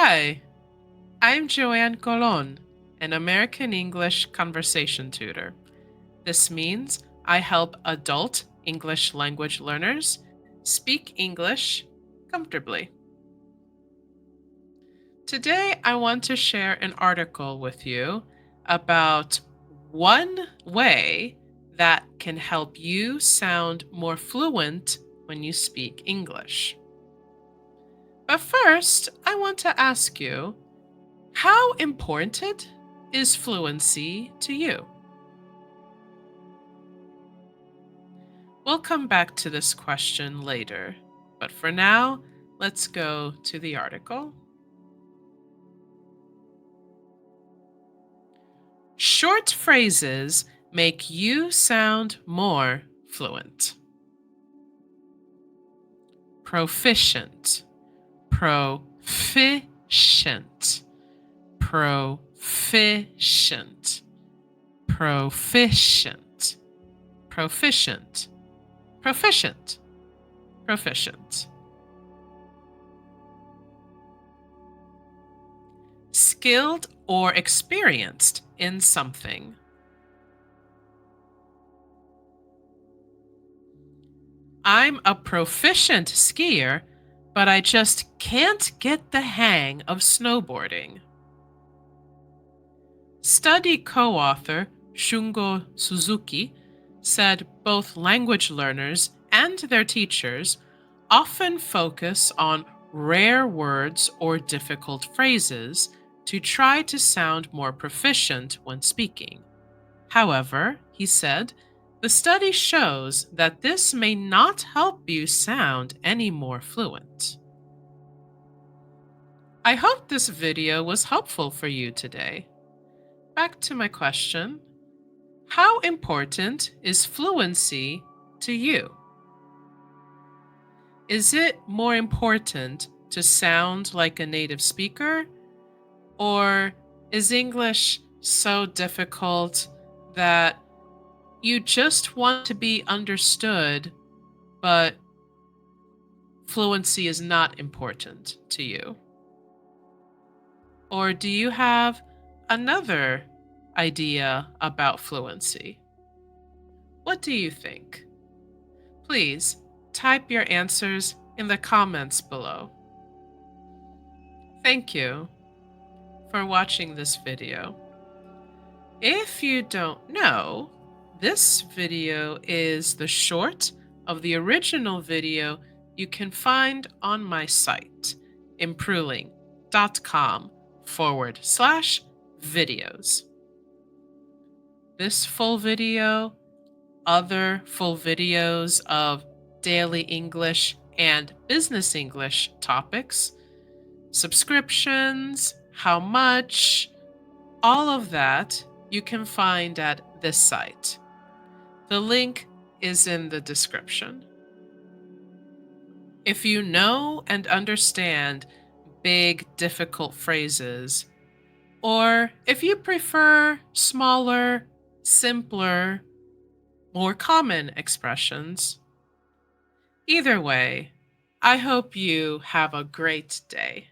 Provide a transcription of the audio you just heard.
Hi, I'm Joann Colón, an American English Conversation Tutor. This means I help adult English language learners speak English comfortably. Today, I want to share an article with you about one way that can help you sound more fluent when you speak English. But first, I want to ask you, how important is fluency to you? We'll come back to this question later, but for now, let's go to the article. Short phrases make you sound more fluent. Proficient, proficient, proficient, proficient, proficient, proficient, proficient. Skilled or experienced in something. I'm a proficient skier, but I just can't get the hang of snowboarding. Study co-author Shungo Suzuki said both language learners and their teachers often focus on rare words or difficult phrases to try to sound more proficient when speaking. However, he said, the study shows that this may not help you sound any more fluent. I hope this video was helpful for you today. Back to my question. How important is fluency to you? Is it more important to sound like a native speaker? Or is English so difficult that you just want to be understood, but fluency is not important to you? Or do you have another idea about fluency? What do you think? Please type your answers in the comments below. Thank you for watching this video. If you don't know, this video is the short of the original video you can find on my site, impruling.com/videos. This full video, other full videos of daily English and business English topics, subscriptions, how much, all of that you can find at this site. The link is in the description. If you know and understand big, difficult phrases, or if you prefer smaller, simpler, more common expressions, either way, I hope you have a great day.